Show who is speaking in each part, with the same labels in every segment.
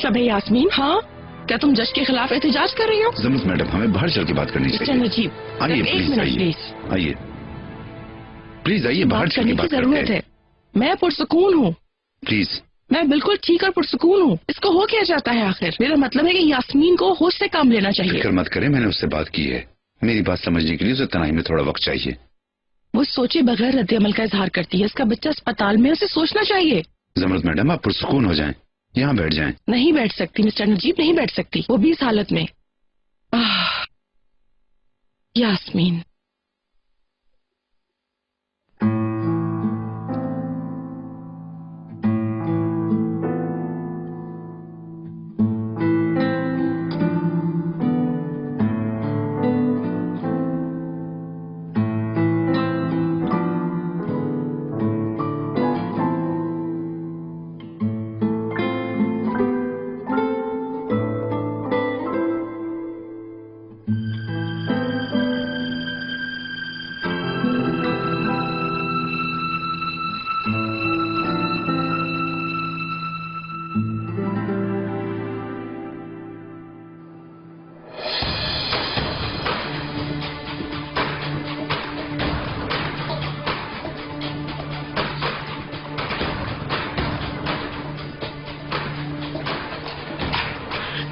Speaker 1: मतलब है यास्मीन? हाँ, क्या तुम जज के खिलाफ एहतजाज कर रही हो?
Speaker 2: जमस मैडम, हमें बाहर चल के बात करनी चाहिए।
Speaker 1: नजीब,
Speaker 2: आइए
Speaker 1: एक
Speaker 2: प्लीज,
Speaker 1: मिनट
Speaker 2: आइए
Speaker 1: प्लीज।
Speaker 2: आइए प्लीज, आइए बाहर चल के
Speaker 1: बात
Speaker 2: बात
Speaker 1: करने की जरूरत
Speaker 2: करते हैं।
Speaker 1: है। मैं पुरसुकून हूँ,
Speaker 2: प्लीज।
Speaker 1: मैं बिल्कुल ठीक और पुरसुकून हूँ। इसको हो क्या जाता है आखिर? मेरा मतलब है कि यास्मीन को होश से काम लेना चाहिए।
Speaker 2: फिक्र मत करें, मैंने उससे बात की है। मेरी बात समझने के लिए उसे तनाई में थोड़ा वक्त चाहिए।
Speaker 1: वो सोचे बगैर रद्द अमल का इजहार करती है। उसका बच्चा अस्पताल में, उसे सोचना चाहिए।
Speaker 2: जमरत मैडम, आप पुरसुकून हो जाएं, यहाँ बैठ जाएं।
Speaker 1: नहीं बैठ सकती मिस्टर नजीब, नहीं बैठ सकती, वो भी इस हालत में। यास्मीन,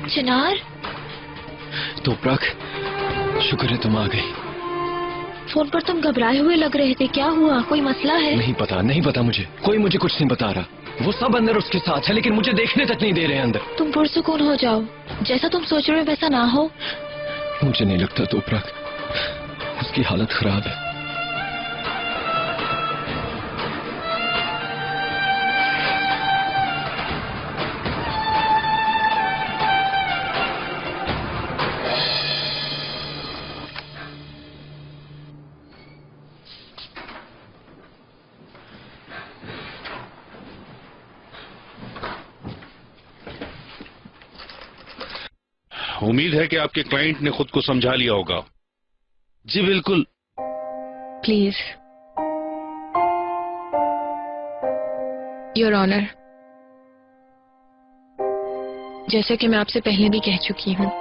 Speaker 3: चिनार,
Speaker 4: तोपराक, शुक्र है तुम आ गई।
Speaker 3: फोन पर तुम घबराए हुए लग रहे थे, क्या हुआ? कोई मसला है?
Speaker 4: नहीं पता मुझे, कोई मुझे कुछ नहीं बता रहा। वो सब अंदर उसके साथ है, लेकिन मुझे देखने तक नहीं दे रहे अंदर।
Speaker 3: तुम पुरसुकून हो जाओ, जैसा तुम सोच रहे हो वैसा ना हो।
Speaker 4: मुझे नहीं लगता तोपराक, उसकी हालत खराब है।
Speaker 5: उम्मीद है कि आपके क्लाइंट ने खुद को समझा लिया होगा। जी बिल्कुल।
Speaker 3: प्लीज, योर ऑनर, जैसे कि मैं आपसे पहले भी कह चुकी हूँ,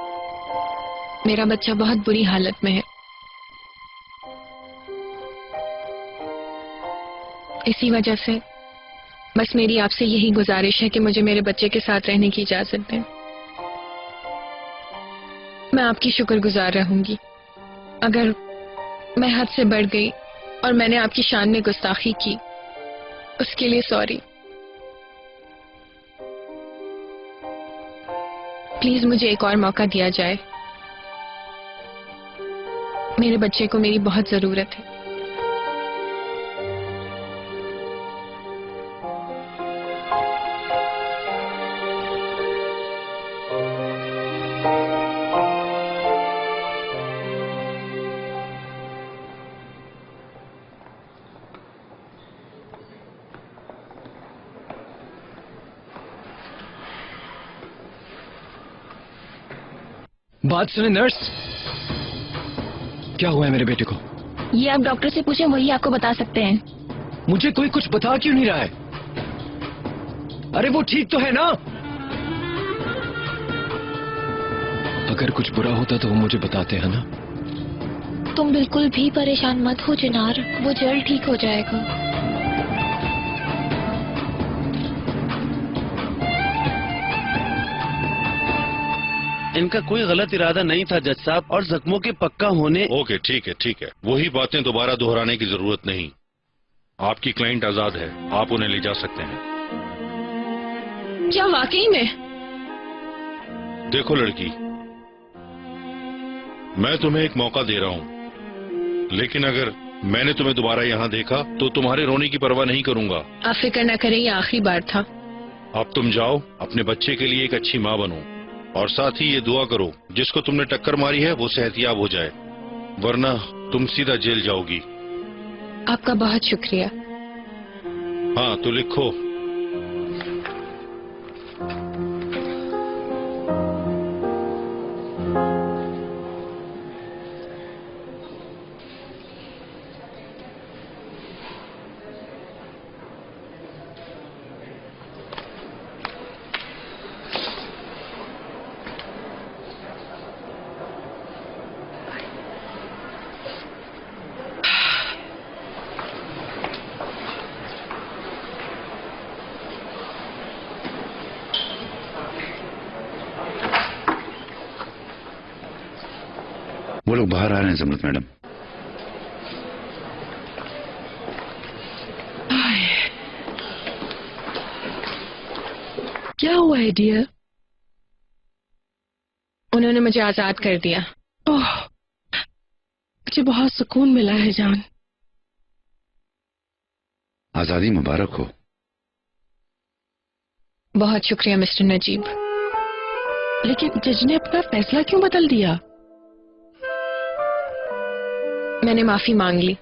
Speaker 3: मेरा बच्चा बहुत बुरी हालत में है। इसी वजह से बस मेरी आपसे यही गुजारिश है कि मुझे मेरे बच्चे के साथ रहने की इजाजत दें। मैं आपकी शुक्रगुजार रहूंगी। अगर मैं हद से बढ़ गई और मैंने आपकी शान में गुस्ताखी की, उसके लिए सॉरी। प्लीज मुझे एक और मौका दिया जाए। मेरे बच्चे को मेरी बहुत जरूरत है।
Speaker 4: बात सुने नर्स, क्या हुआ है मेरे बेटे को?
Speaker 3: ये आप डॉक्टर से पूछें, वही आपको बता सकते हैं।
Speaker 4: मुझे कोई कुछ बता क्यों नहीं रहा है? अरे वो ठीक तो है ना? अगर कुछ बुरा होता तो वो मुझे बताते हैं ना।
Speaker 3: तुम बिल्कुल भी परेशान मत हो चिनार, वो जल्द ठीक हो जाएगा।
Speaker 6: इनका कोई गलत इरादा नहीं था जज साहब, और जख्मों के पक्का होने।
Speaker 5: ओके, ठीक है, वही बातें दोबारा दोहराने की जरूरत नहीं। आपकी क्लाइंट आजाद है, आप उन्हें ले जा सकते हैं।
Speaker 3: क्या वाकई में?
Speaker 5: देखो लड़की, मैं तुम्हें एक मौका दे रहा हूं, लेकिन अगर मैंने तुम्हें दोबारा यहाँ देखा तो तुम्हारे रोने की परवाह नहीं करूंगा।
Speaker 3: आप फिक्र न करें, ये आखिरी बार था।
Speaker 5: अब तुम जाओ, अपने बच्चे के लिए एक अच्छी माँ बनो, और साथ ही ये दुआ करो जिसको तुमने टक्कर मारी है वो सेहतियाब हो जाए, वरना तुम सीधा जेल जाओगी।
Speaker 3: आपका बहुत शुक्रिया।
Speaker 5: हाँ तो लिखो।
Speaker 2: वो लोग बाहर आ रहे हैं जमरत मैडम।
Speaker 1: क्या हुआ है डियर?
Speaker 3: उन्होंने मुझे आजाद कर दिया।
Speaker 1: ओह, मुझे बहुत सुकून मिला है जान।
Speaker 2: आजादी मुबारक हो।
Speaker 3: बहुत शुक्रिया मिस्टर नजीब।
Speaker 1: लेकिन जज ने अपना फैसला क्यों बदल दिया?
Speaker 3: मैंने माफी मांग ली।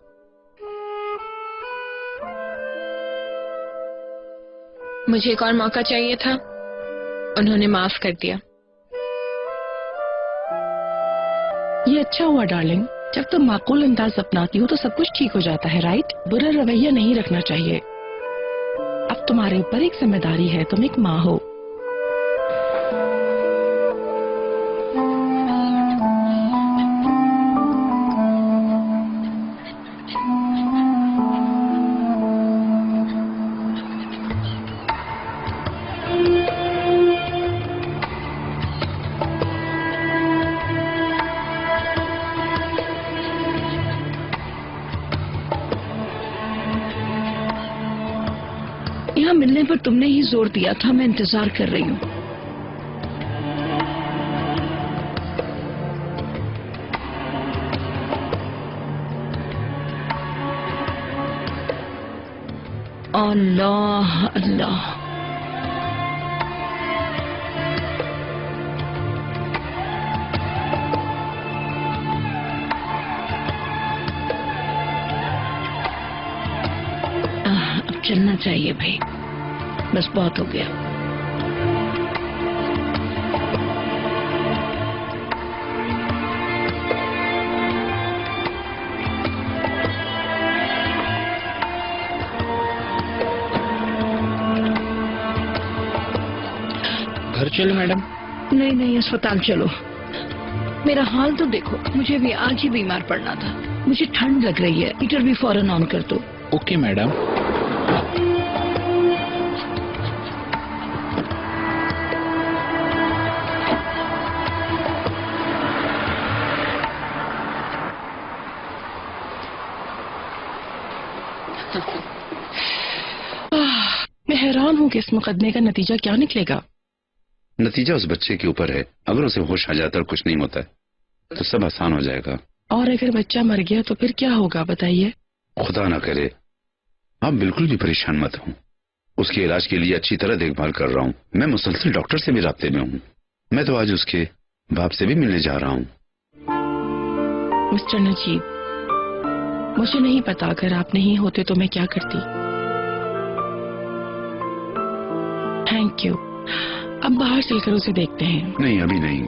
Speaker 3: मुझे एक और मौका चाहिए था, उन्होंने माफ कर दिया।
Speaker 1: ये अच्छा हुआ डार्लिंग, जब तुम माकूल अंदाज अपनाती हो तो सब कुछ ठीक हो जाता है, राइट? बुरा रवैया नहीं रखना चाहिए। अब तुम्हारे ऊपर एक जिम्मेदारी है, तुम एक माँ हो। यहाँ मिलने पर तुमने ही जोर दिया था, मैं इंतजार कर रही हूँ। अल्लाह अल्लाह। अब चलना चाहिए भाई, बस बहुत हो गया।
Speaker 5: घर चलो मैडम।
Speaker 1: नहीं नहीं, अस्पताल चलो। मेरा हाल तो देखो, मुझे भी आज ही बीमार पड़ना था। मुझे ठंड लग रही है, हीटर भी फौरन ऑन कर दो।
Speaker 5: Okay madam.
Speaker 1: मैं हैरान हूँ कि इस मुकदमे का नतीजा क्या निकलेगा।
Speaker 2: नतीजा उस बच्चे के ऊपर है। अगर उसे होश आ जाता और कुछ नहीं होता है तो सब आसान हो जाएगा।
Speaker 1: और अगर बच्चा मर गया तो फिर क्या होगा बताइए?
Speaker 2: खुदा ना करे। आप बिल्कुल भी परेशान मत हो। उसके इलाज के लिए अच्छी तरह देखभाल कर रहा हूँ। मैं मुसलसल डॉक्टर से भी राब्ते में हूँ। मैं तो आज उसके बाप से भी मिलने जा रहा हूँ।
Speaker 1: मिस्टर नजीब, मुझे नहीं पता अगर आप नहीं होते तो मैं क्या करती। Thank you. अब बाहर चलकर उसे देखते हैं।
Speaker 2: नहीं, अभी नहीं।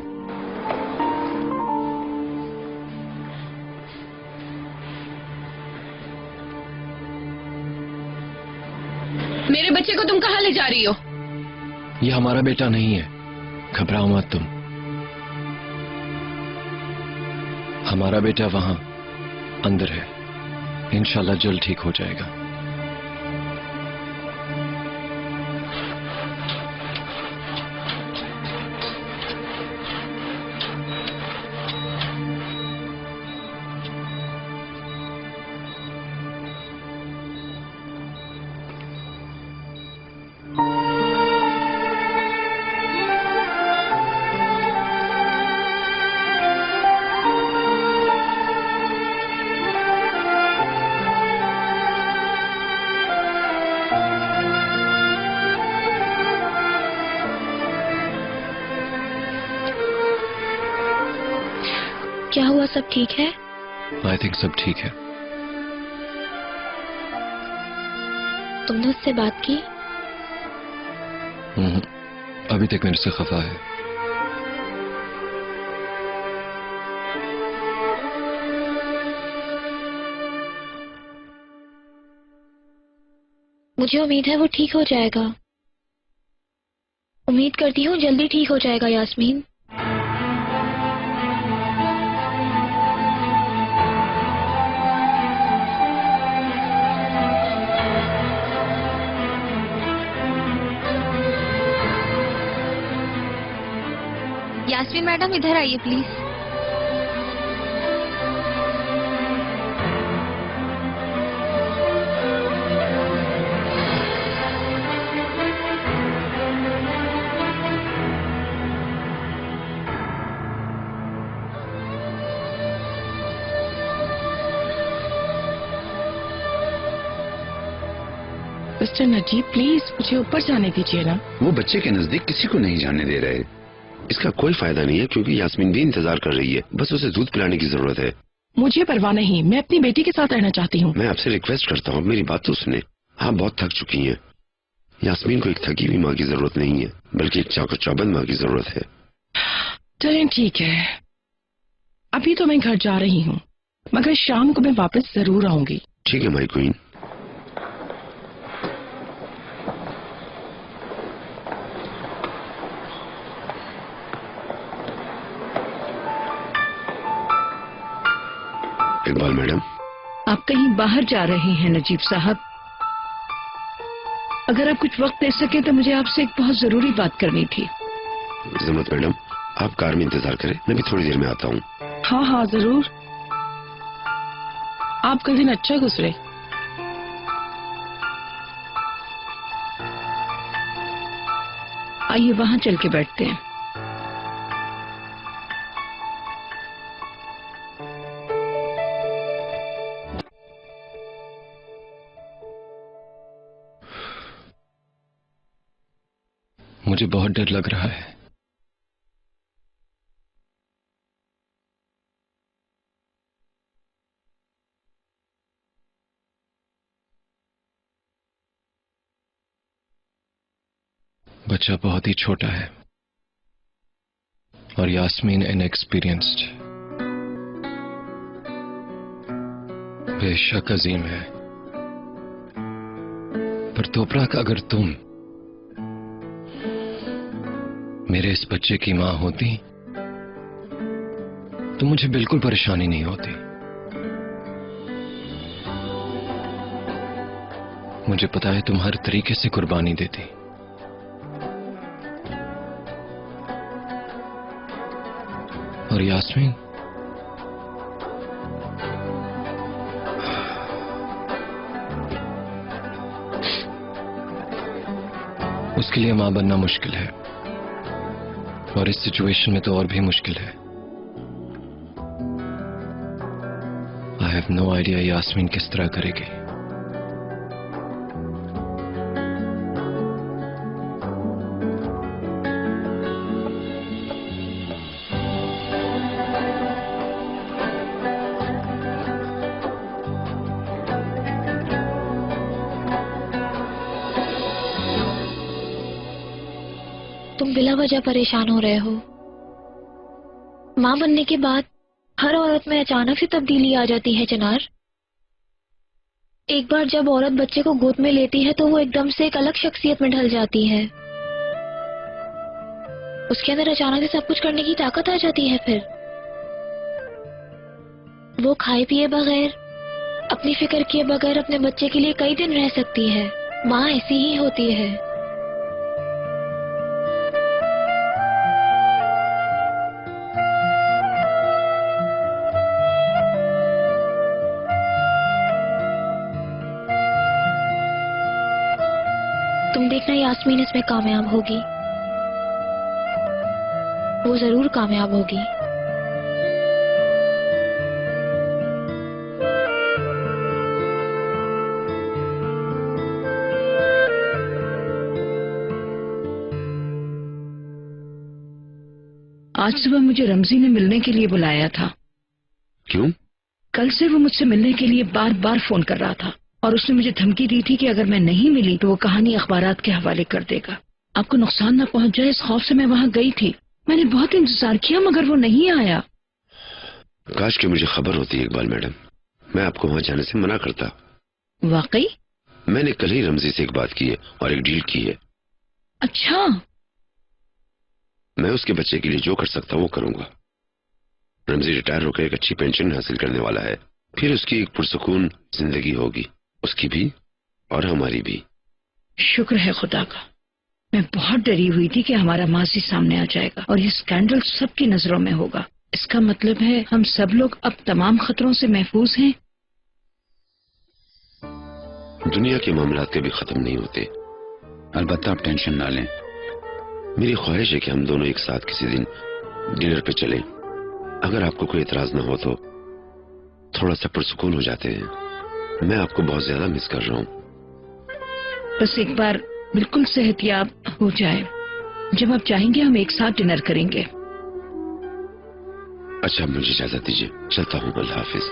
Speaker 3: मेरे बच्चे को तुम कहाँ ले जा रही हो?
Speaker 4: ये हमारा बेटा नहीं है, घबराओ मत तुम। हमारा बेटा वहां अंदर है, इंशाल्लाह जल्द ठीक हो जाएगा।
Speaker 7: क्या हुआ, सब ठीक है?
Speaker 4: आई थिंक सब ठीक है।
Speaker 7: तुमने उससे बात की?
Speaker 4: अभी तक मेरे से खफा है।
Speaker 7: मुझे उम्मीद है वो ठीक हो जाएगा। उम्मीद करती हूँ जल्दी ठीक हो जाएगा यास्मीन। यास्मीन मैडम, इधर आइए प्लीज।
Speaker 1: मिस्टर नजीब प्लीज मुझे ऊपर जाने दीजिए ना।
Speaker 2: वो बच्चे के नजदीक किसी को नहीं जाने दे रहे।
Speaker 8: इसका कोई फायदा नहीं है क्योंकि यास्मीन भी इंतजार कर रही है, बस उसे दूध पिलाने की जरूरत है।
Speaker 1: मुझे परवाह नहीं, मैं अपनी बेटी के साथ रहना चाहती हूँ।
Speaker 8: मैं आपसे रिक्वेस्ट करता हूँ, मेरी बात तो सुने। आप बहुत थक चुकी हैं। यास्मीन को एक थकी हुई माँ की जरूरत नहीं है, बल्कि एक चाकचौबंद माँ की जरूरत है।
Speaker 1: चलें ठीक है, अभी तो मैं घर जा रही हूँ, मगर शाम को मैं वापस जरूर आऊंगी।
Speaker 8: ठीक है माई क्वीन। इकबाल मैडम,
Speaker 9: आप कहीं बाहर जा रहे हैं नजीब साहब? अगर आप कुछ वक्त दे सके तो मुझे आपसे एक बहुत जरूरी बात करनी थी।
Speaker 8: जमत मैडम, आप कार में इंतजार करें, मैं भी थोड़ी देर में आता हूँ।
Speaker 1: हाँ हाँ जरूर, आपका दिन अच्छा गुजरे।
Speaker 9: आइए वहां चल के बैठते हैं।
Speaker 4: मुझे बहुत डर लग रहा है। बच्चा बहुत ही छोटा है और यास्मीन इनएक्सपीरियंस्ड, बेशक अजीम है, पर तोपराक अगर तुम मेरे इस बच्चे की मां होती तो मुझे बिल्कुल परेशानी नहीं होती। मुझे पता है तुम हर तरीके से कुर्बानी देती। और यास्मीन, उसके लिए मां बनना मुश्किल है, और इस सिचुएशन में तो और भी मुश्किल है। I have no idea Yasmin किस तरह करेगी।
Speaker 7: तुम बिला वजह परेशान हो रहे हो। माँ बनने के बाद हर औरत में अचानक से तब्दीली आ जाती है चिनार। एक बार जब औरत बच्चे को गोद में लेती है तो वो एकदम से एक अलग शख्सियत में ढल जाती है। उसके अंदर अचानक से सब कुछ करने की ताकत आ जाती है। फिर वो खाए पिए बगैर, अपनी फिक्र किए बगैर अपने बच्चे के लिए कई दिन रह सकती है। माँ ऐसी ही होती है। तुम देखना यास्मीन इसमें कामयाब होगी, वो जरूर कामयाब होगी।
Speaker 9: आज सुबह मुझे रमजी ने मिलने के लिए बुलाया था।
Speaker 8: क्यों?
Speaker 9: कल से वो मुझसे मिलने के लिए बार बार फोन कर रहा था और उसने मुझे धमकी दी थी कि अगर मैं नहीं मिली तो वो कहानी अखबारात के हवाले कर देगा। आपको नुकसान न पहुंच जाए इस खौफ से मैं वहां गई थी। मैंने बहुत इंतजार किया मगर वो नहीं आया।
Speaker 8: काश कि मुझे खबर होती इकबाल मैडम, मैं आपको वहां जाने से मना करता।
Speaker 9: वाकई?
Speaker 8: मैंने कल ही रमजी से एक बात की है और एक डील की है।
Speaker 9: अच्छा।
Speaker 8: मैं उसके बच्चे के लिए जो कर सकता हूँ वो करूंगा। रमजी रिटायर होकर एक अच्छी पेंशन हासिल करने वाला है, फिर उसकी एक पुरसुकून जिंदगी होगी, उसकी भी और हमारी भी।
Speaker 9: शुक्र है खुदा का। मैं बहुत डरी हुई थी कि हमारा माजी सामने आ जाएगा और ये स्कैंडल सबकी नजरों में होगा। इसका मतलब है हम सब लोग अब तमाम खतरों से महफूज हैं।
Speaker 8: दुनिया के मामलात कभी खत्म नहीं होते।
Speaker 2: अलबत्ता आप टेंशन ना लें।
Speaker 8: मेरी ख्वाहिश है कि हम दोनों एक साथ किसी दिन डिनर पे चलें। अगर आपको कोई एतराज ना हो तो थोड़ा सा पुरसुकून हो जाते हैं। मैं आपको बहुत ज्यादा मिस कर रहा हूँ।
Speaker 9: बस एक बार बिल्कुल सेहतयाब हो जाए। जब आप चाहेंगे हम एक साथ डिनर करेंगे।
Speaker 8: अच्छा, मुझे इजाजत दीजिए, चलता हूँ। अल्लाह हाफिज।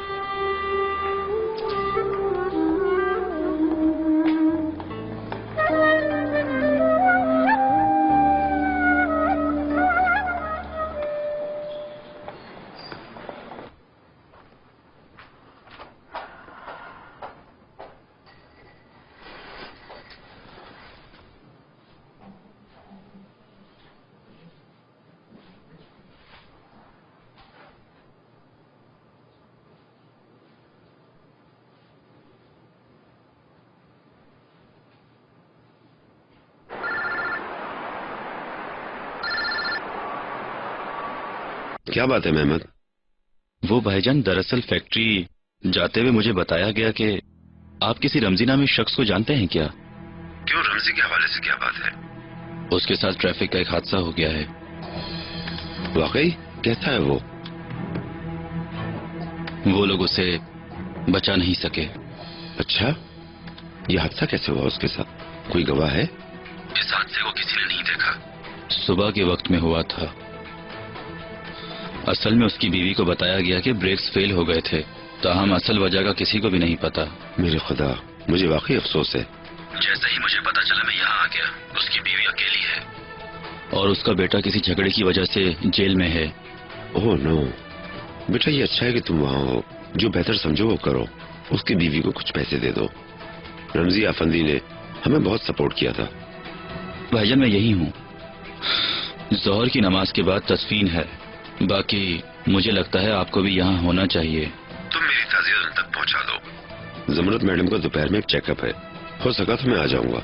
Speaker 8: क्या बात है मेहमद?
Speaker 10: वो भाईजान, दरअसल फैक्ट्री जाते हुए मुझे बताया गया कि आप किसी रमजी नामी शख्स को जानते हैं क्या?
Speaker 8: क्यों, रमजी के हवाले से क्या बात है?
Speaker 10: उसके साथ ट्रैफिक का एक हादसा हो गया है।
Speaker 8: वाकई? कैसा है
Speaker 10: वो लोग उसे बचा नहीं सके।
Speaker 8: अच्छा, ये हादसा कैसे हुआ उसके साथ? कोई गवाह है?
Speaker 10: इस हादसे को किसी ने नहीं देखा। सुबह के वक्त में हुआ था। असल में उसकी बीवी को बताया गया कि ब्रेक्स फेल हो गए थे, ताहम असल वजह का किसी को भी नहीं पता।
Speaker 8: मेरे खुदा, मुझे वाकई अफसोस है।
Speaker 10: जैसे ही मुझे पता चला मैं यहाँ आ गया। उसकी बीवी अकेली है और उसका बेटा किसी झगड़े की वजह से जेल में है।
Speaker 8: ओह नो, बेटा ये अच्छा है कि तुम वहाँ हो। जो बेहतर समझो वो करो। उसकी बीवी को कुछ पैसे दे दो। रमजी आफंदी ने हमें बहुत सपोर्ट किया था।
Speaker 10: भाईजान मैं यही हूँ। जोहर की नमाज के बाद तस्फीन है। बाकी मुझे लगता है आपको भी यहाँ होना चाहिए।
Speaker 8: तुम मेरी ताज़ियत उन तक पहुँचा दो। जमरत मैडम का दोपहर में एक चेकअप है, हो सका तो मैं आ जाऊंगा।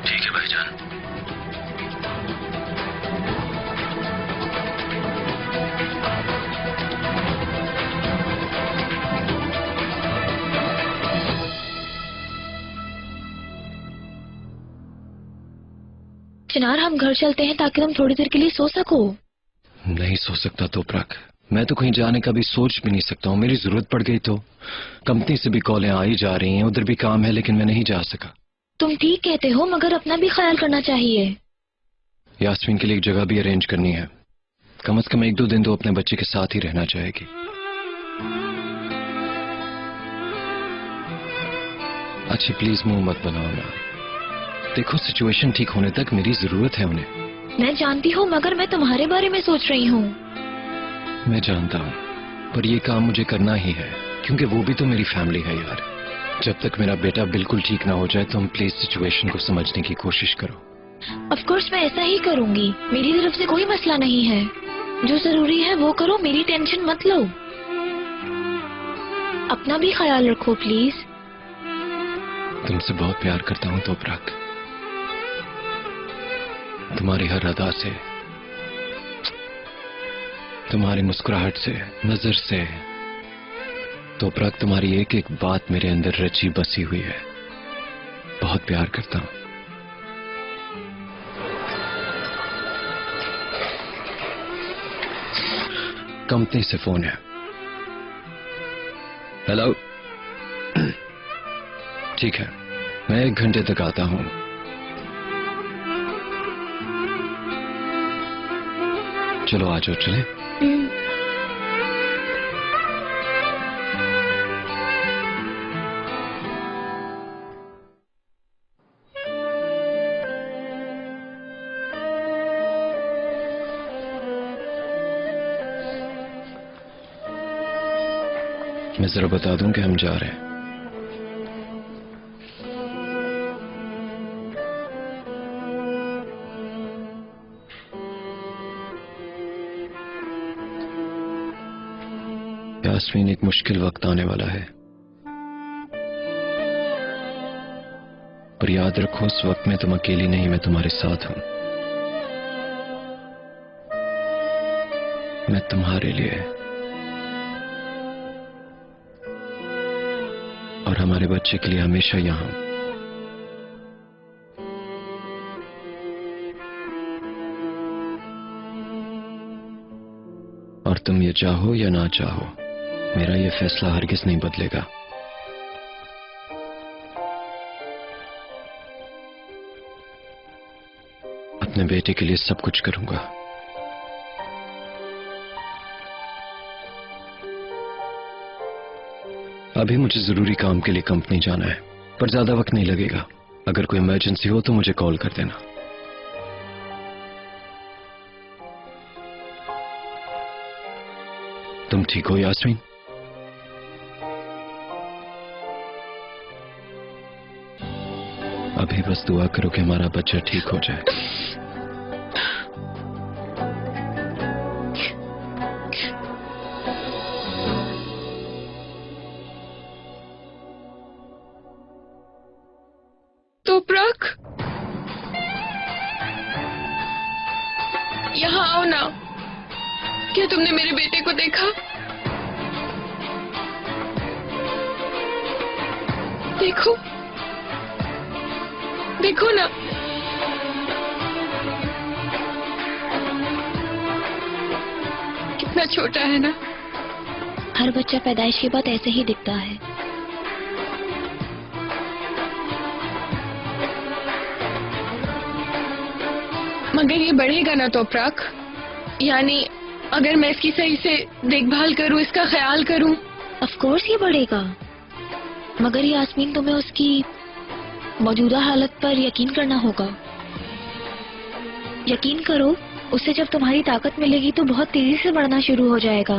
Speaker 10: ठीक है भाईजान।
Speaker 7: चिनार, हम घर चलते हैं ताकि तुम थोड़ी देर के लिए सो सको।
Speaker 4: नहीं सो सकता तोपरक। मैं तो कहीं जाने का भी सोच भी नहीं सकता हूँ। मेरी जरूरत पड़ गई तो। कंपनी से भी कॉलें आई जा रही हैं, उधर भी काम है, लेकिन मैं नहीं जा सका।
Speaker 7: तुम ठीक कहते हो, मगर अपना भी ख्याल करना चाहिए।
Speaker 4: यास्मीन के लिए एक जगह भी अरेंज करनी है। कम से कम 1-2 दिन तो अपने बच्चे के साथ ही रहना चाहेगी। अच्छा प्लीज मुंह मत बनाओ ना। देखो सिचुएशन ठीक होने तक मेरी जरूरत है उन्हें।
Speaker 7: मैं जानती हूँ, मगर मैं तुम्हारे बारे में सोच रही हूँ।
Speaker 4: मैं जानता हूँ, पर ये काम मुझे करना ही है, क्योंकि वो भी तो मेरी फैमिली है यार। जब तक मेरा बेटा बिल्कुल ठीक ना हो जाए तुम प्लीज सिचुएशन को समझने की कोशिश करो।
Speaker 7: ऑफ कोर्स मैं ऐसा ही करूँगी। मेरी तरफ से कोई मसला नहीं है। जो जरूरी है वो करो, मेरी टेंशन मत लो। अपना भी ख्याल रखो प्लीज।
Speaker 4: तुमसे बहुत प्यार करता हूँ तोपरक। तुम्हारी हर अदा से, तुम्हारी मुस्कुराहट से, नजर से, तोपरक तुम्हारी एक एक बात मेरे अंदर रची बसी हुई है। बहुत प्यार करता हूं। कंपनी से फोन है। हेलो। ठीक है, मैं 1 घंटे तक आता हूं। चलो आ जाओ। चले। मैं जरा बता दूं कि हम जा रहे हैं। यास्मीन, एक मुश्किल वक्त आने वाला है, पर याद रखो उस वक्त में तुम अकेली नहीं, मैं तुम्हारे साथ हूं। मैं तुम्हारे लिए और हमारे बच्चे के लिए हमेशा यहां हूं। और तुम ये चाहो या ना चाहो, मेरा ये फैसला हरगिज नहीं बदलेगा। अपने बेटे के लिए सब कुछ करूंगा। अभी मुझे जरूरी काम के लिए कंपनी जाना है, पर ज्यादा वक्त नहीं लगेगा। अगर कोई इमरजेंसी हो तो मुझे कॉल कर देना। तुम ठीक हो यास्मीन? अभी बस दुआ करो कि हमारा बच्चा ठीक हो जाए।
Speaker 3: तोपरक, यहाँ आओ ना। क्या तुमने मेरे बेटे को देखा? देखो, देखो ना। कितना छोटा है ना।
Speaker 7: हर बच्चा पैदाइश के बाद ऐसे ही दिखता है।
Speaker 3: मगर ये बढ़ेगा ना तोपरक? यानी अगर मैं इसकी सही से देखभाल करूं, इसका ख्याल करूं।
Speaker 7: ऑफ कोर्स ये बढ़ेगा, मगर यास्मीन तुम्हें उसकी मौजूदा हालत पर यकीन करना होगा। यकीन करो, उससे जब तुम्हारी ताकत मिलेगी तो बहुत तेजी से बढ़ना शुरू हो जाएगा।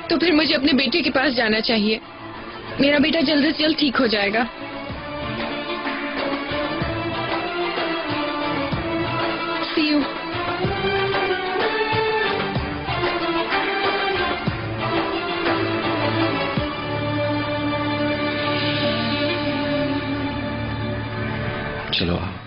Speaker 3: तो फिर मुझे अपने बेटे के पास जाना चाहिए। मेरा बेटा जल्द से जल्द ठीक हो जाएगा। See you.
Speaker 4: चलो आओ।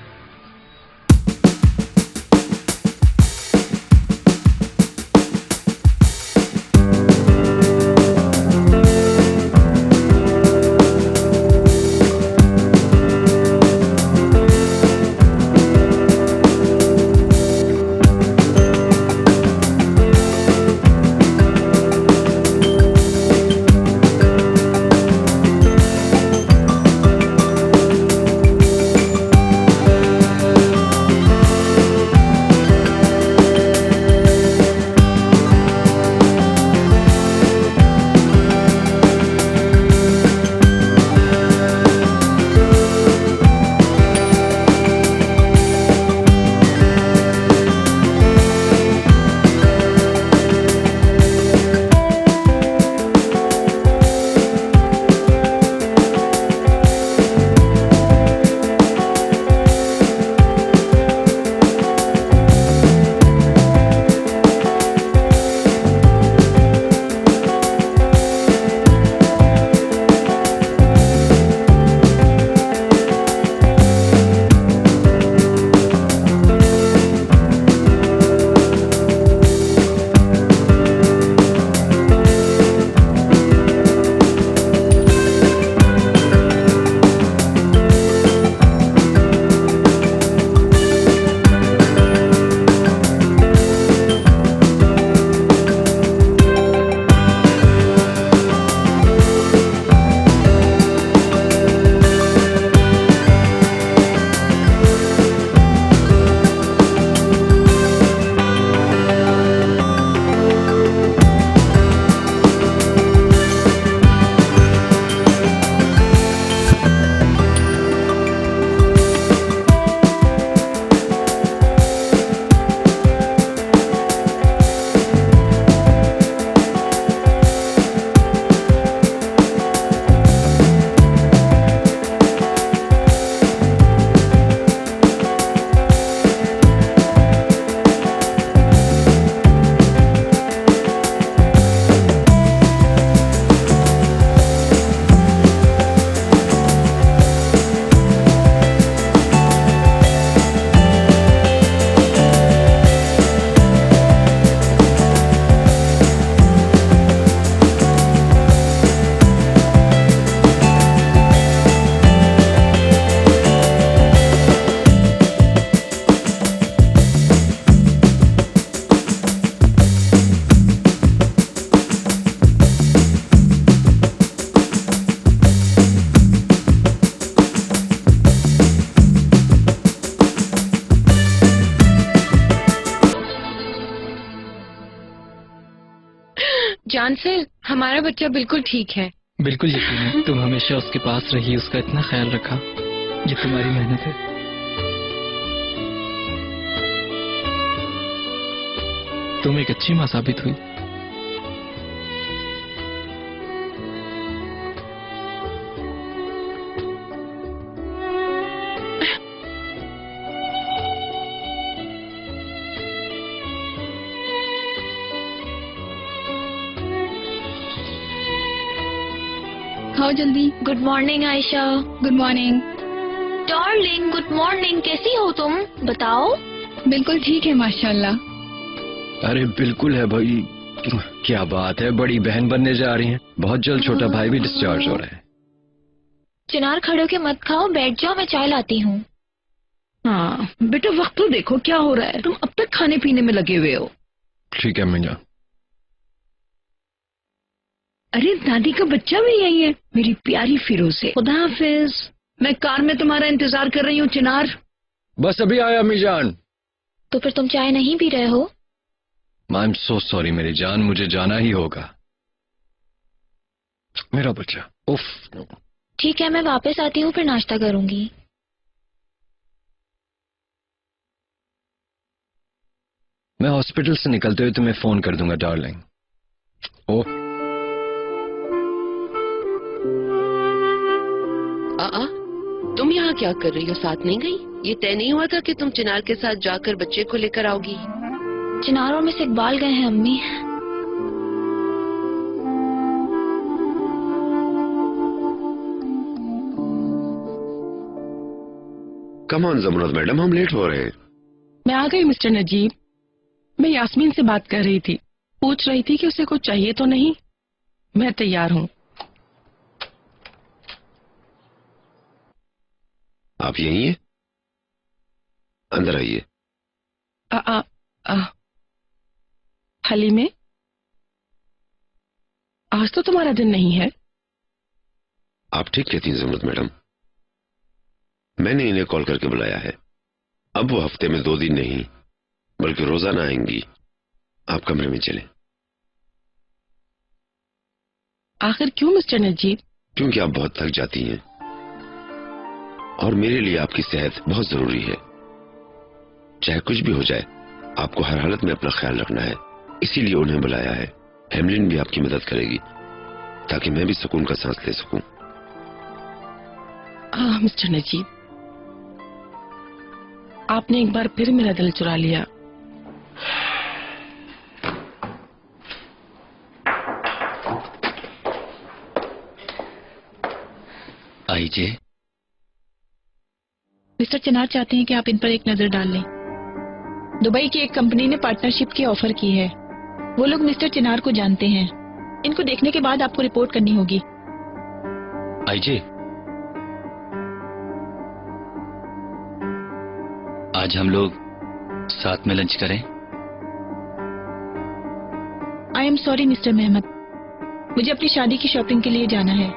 Speaker 3: जान सर, हमारा बच्चा बिल्कुल ठीक है।
Speaker 11: बिल्कुल यकीन है, तुम हमेशा उसके पास रही, उसका इतना ख्याल रखा। ये तुम्हारी मेहनत है। तुम एक अच्छी माँ साबित हुई।
Speaker 7: खाओ जल्दी। Good morning Ayesha. Good morning darling. Good morning, कैसी हो तुम? बताओ। बिल्कुल ठीक है माशाल्लाह।
Speaker 4: अरे बिल्कुल है भाई, क्या बात है, बड़ी बहन बनने जा रही हैं। बहुत जल्द छोटा भाई भी डिस्चार्ज हो रहा है।
Speaker 7: चिनार खड़े होके मत खाओ, बैठ जाओ, मैं चाय लाती हूँ।
Speaker 9: हाँ बेटा, वक्त तो देखो क्या हो रहा है, तुम अब तक खाने पीने में लगे हुए हो।
Speaker 4: ठीक है अम्मी जान।
Speaker 9: अरे दादी का बच्चा भी यही है, मेरी प्यारी फिरोज़े। खुदा हाफिज। मैं कार में तुम्हारा इंतजार कर रही हूँ चिनार।
Speaker 4: बस अभी आया अम्मी जान।
Speaker 7: तो फिर तुम चाय नहीं पी रहे हो?
Speaker 4: आई एम सो सॉरी मेरी जान, मुझे जाना ही होगा। मेरा बच्चा। उफ।
Speaker 7: ठीक है, मैं वापस आती हूँ, फिर नाश्ता करूंगी।
Speaker 4: मैं हॉस्पिटल से निकलते हुए तुम्हें फोन कर दूंगा डार्लिंग। ओह
Speaker 12: तुम यहाँ क्या कर रही हो? साथ नहीं गई? ये तय नहीं हुआ था कि तुम चिनार के साथ जाकर बच्चे को लेकर आओगी?
Speaker 7: चिनार और मिस इकबाल गए हैं अम्मी।
Speaker 8: कम ऑन जमरुद मैडम, हम लेट हो रहे हैं।
Speaker 1: मैं आ गई मिस्टर नजीब। मैं यास्मीन से बात कर रही थी, पूछ रही थी कि उसे कुछ चाहिए तो नहीं। मैं तैयार हूँ।
Speaker 8: आप यहीं हैं? अंदर आइए।
Speaker 1: हलीमे, आज तो तुम्हारा दिन नहीं है।
Speaker 8: आप ठीक कहती हैं जमरुद मैडम, मैंने इन्हें कॉल करके बुलाया है। अब वो हफ्ते में 2 दिन नहीं बल्कि रोजाना आएंगी। आप कमरे में चलें।
Speaker 1: आखिर क्यों मिस्टर नजीब?
Speaker 8: क्योंकि आप बहुत थक जाती हैं और मेरे लिए आपकी सेहत बहुत जरूरी है। चाहे कुछ भी हो जाए, आपको हर हालत में अपना ख्याल रखना है। इसीलिए उन्हें बुलाया है। हेमलिन भी आपकी मदद करेगी ताकि मैं भी सुकून का सांस ले सकूं।
Speaker 1: मिस्टर नजीब, आपने एक बार फिर मेरा दिल चुरा लिया।
Speaker 10: आइए।
Speaker 3: मिस्टर चिनार चाहते हैं कि आप इन पर एक नजर डाल लें। दुबई की एक कंपनी ने पार्टनरशिप की ऑफर की है। वो लोग मिस्टर चिनार को जानते हैं। इनको देखने के बाद आपको रिपोर्ट करनी होगी।
Speaker 10: आइए। आज हम लोग साथ में लंच करें।
Speaker 3: I am sorry mister Mehmed, मुझे अपनी शादी की शॉपिंग के लिए जाना है।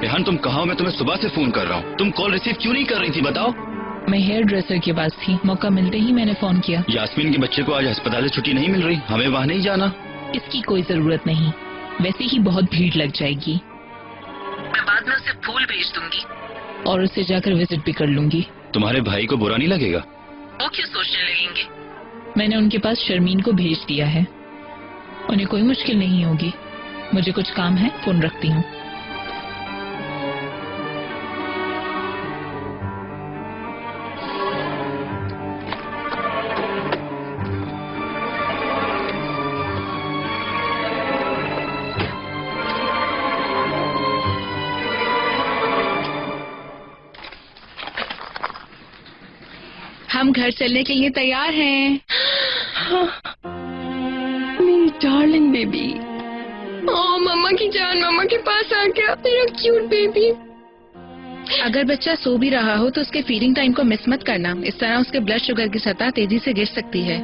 Speaker 10: रेहान, तुम कहाँ हो? मैं तुम्हें सुबह से फोन कर रहा हूँ, तुम कॉल रिसीव क्यों नहीं कर रही थी बताओ?
Speaker 3: मैं हेयर ड्रेसर के पास थी, मौका मिलते ही मैंने फोन किया।
Speaker 10: यास्मीन के बच्चे को आज अस्पताल से छुट्टी नहीं मिल रही, हमें वहाँ नहीं जाना।
Speaker 3: इसकी कोई जरूरत नहीं, वैसे ही बहुत भीड़ लग जाएगी। मैं बाद में उसे फूल भेज दूंगी और उसे जाकर विजिट भी कर लूंगी।
Speaker 10: तुम्हारे भाई को बुरा नहीं लगेगा?
Speaker 3: वो क्यों सोचने लगेंगे? मैंने उनके पास शर्मीन को भेज दिया है, उन्हें कोई मुश्किल नहीं होगी। मुझे कुछ काम है, फोन रखती हूँ। हम घर चलने के लिए तैयार हैं।
Speaker 1: मेरी डार्लिंग बेबी।
Speaker 3: ओह मम्मा की जान, मम्मा के पास आ गया मेरा क्यूट बेबी। अगर बच्चा सो भी रहा हो तो उसके फीडिंग टाइम को मिस मत करना, इस तरह उसके ब्लड शुगर की सतह तेजी से गिर सकती है।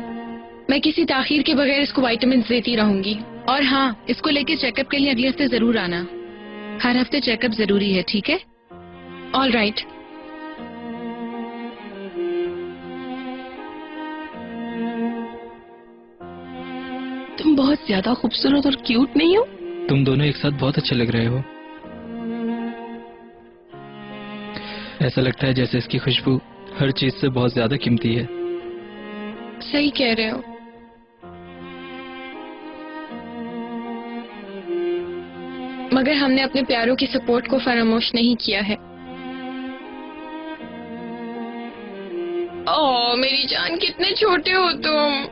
Speaker 3: मैं किसी ताखीर के बगैर इसको विटामिन देती रहूंगी। और हाँ, इसको लेके चेकअप के लिए अगले हफ्ते जरूर आना। हर हफ्ते चेकअप जरूरी है, ठीक है? All right.
Speaker 1: तुम बहुत ज्यादा खूबसूरत और क्यूट नहीं हो?
Speaker 11: तुम दोनों एक साथ बहुत अच्छे लग रहे हो। ऐसा लगता है जैसे इसकी खुशबू हर चीज से बहुत ज्यादा कीमती है।
Speaker 3: सही कह रहे हो। मगर हमने अपने प्यारों की सपोर्ट को फरामोश नहीं किया है। ओह मेरी जान, कितने छोटे हो तुम।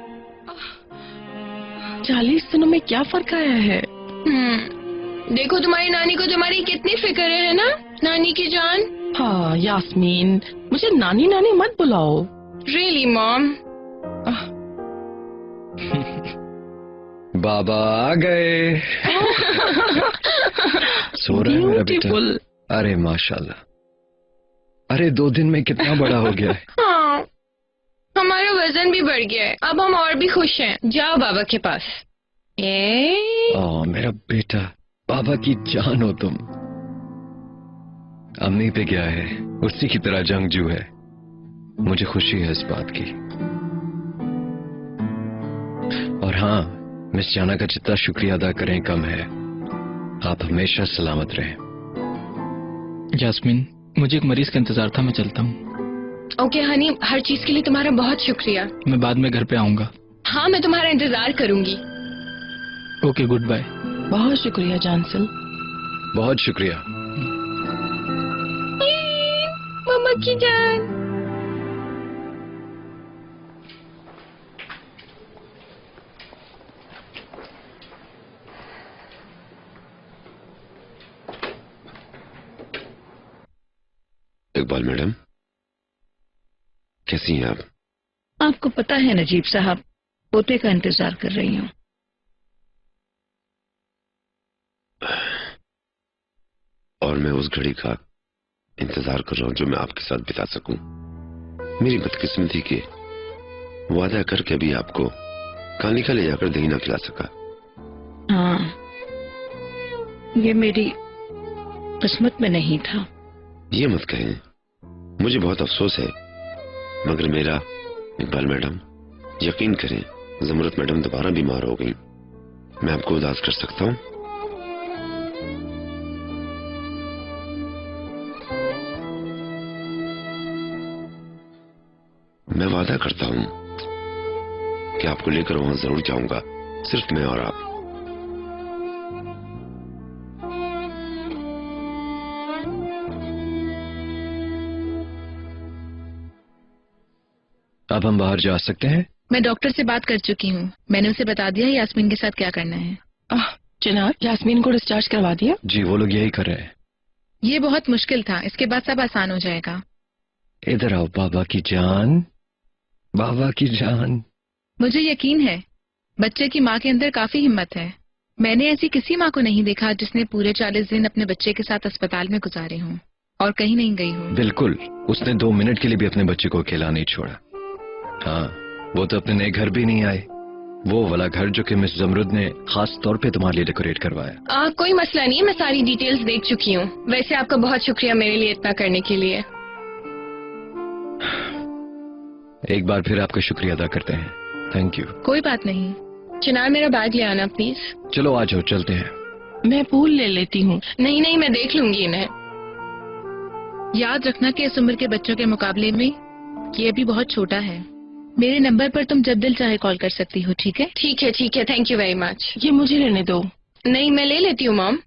Speaker 1: 40 दिनों में क्या फर्क आया है?
Speaker 3: देखो तुम्हारी नानी को तुम्हारी कितनी फिक्र है ना, नानी की जान।
Speaker 1: हाँ यास्मीन, मुझे नानी नानी मत बुलाओ।
Speaker 3: Really mom.
Speaker 4: बाबा आ गए। सो रहा है मेरा बेटा? अरे माशाल्लाह, अरे 2 दिन में कितना बड़ा हो गया है।
Speaker 3: हाँ, हमारा वजन भी बढ़ गया है, अब हम और भी खुश हैं। जाओ बाबा के पास।
Speaker 4: मेरा बेटा, बाबा की जान हो तुम। अम्मी पे क्या है, उसी की तरह जंगजू है। मुझे खुशी है इस बात की। और हाँ, मिस जाना का जितना शुक्रिया अदा करें कम है। आप हमेशा सलामत रहें।
Speaker 11: यास्मीन, मुझे एक मरीज का इंतजार था, मैं चलता हूँ।
Speaker 3: ओके हनी, हर चीज के लिए तुम्हारा बहुत शुक्रिया।
Speaker 11: मैं बाद में घर पे आऊंगा।
Speaker 3: हाँ, मैं तुम्हारा इंतजार करूंगी।
Speaker 11: Okay, goodbye.
Speaker 1: बहुत शुक्रिया जानसिल।
Speaker 4: बहुत शुक्रिया।
Speaker 3: मम्मा की जान।
Speaker 8: इकबाल मैडम, कैसी हैं आप?
Speaker 9: आपको पता है नजीब साहब, पोते का इंतजार कर रही हूँ।
Speaker 8: और मैं उस घड़ी का इंतजार कर रहा हूँ जो मैं आपके साथ बिता सकूं। मेरी बदकिस्मती के वादा करके भी आपको कानिका ले जाकर दही ना खिला सका।
Speaker 9: हाँ, ये मेरी किस्मत में नहीं था।
Speaker 8: ये मत कहें, मुझे बहुत अफसोस है, मगर मेरा इकबाल मैडम, यकीन करें, ज़मरुत मैडम दोबारा बीमार हो गई। मैं आपको उदास कर सकता हूँ? मैं वादा करता हूँ कि आपको लेकर वहां जरूर जाऊंगा, सिर्फ मैं और आप।
Speaker 4: अब हम बाहर जा सकते हैं?
Speaker 3: मैं डॉक्टर से बात कर चुकी हूँ। मैंने उसे बता दिया यास्मीन के साथ क्या करना है।
Speaker 1: चिनार, यास्मीन को डिस्चार्ज करवा दिया?
Speaker 4: जी, वो लोग यही कर रहे हैं।
Speaker 3: ये बहुत मुश्किल था, इसके बाद सब आसान हो जाएगा।
Speaker 4: इधर आओ बाबा की जान, बाबा की जान।
Speaker 3: मुझे यकीन है बच्चे की माँ के अंदर काफी हिम्मत है। मैंने ऐसी किसी माँ को नहीं देखा जिसने पूरे 40 दिन अपने बच्चे के साथ अस्पताल में गुजारे हों और कहीं नहीं गई हो।
Speaker 4: बिल्कुल, उसने 2 मिनट के लिए भी अपने बच्चे को अकेला नहीं छोड़ा। हाँ, वो तो अपने नए घर भी नहीं आए, वो वाला घर जो कि मिस ज़मरुद ने खास तौर पे तुम्हारे लिए डेकोरेट करवाया।
Speaker 3: कोई मसला नहीं है, मैं सारी डिटेल्स देख चुकी हूँ। वैसे आपका बहुत शुक्रिया मेरे लिए इतना करने के लिए।
Speaker 4: एक बार फिर आपका शुक्रिया अदा करते हैं। Thank you.
Speaker 3: कोई बात नहीं। चिनार, मेरा बैग ले आना प्लीज।
Speaker 4: चलो आ जाओ, चलते हैं।
Speaker 1: मैं फूल ले लेती हूँ।
Speaker 3: नहीं नहीं, मैं देख लूंगी इन्हें। याद रखना कि इस उम्र के बच्चों के मुकाबले में ये अभी बहुत छोटा है। मेरे नंबर पर तुम जब दिल चाहे कॉल कर सकती हो, ठीक है? ठीक है, थैंक यू वेरी मच।
Speaker 1: ये मुझे लेने दो।
Speaker 3: नहीं, मैं ले लेती हूँ मॉम।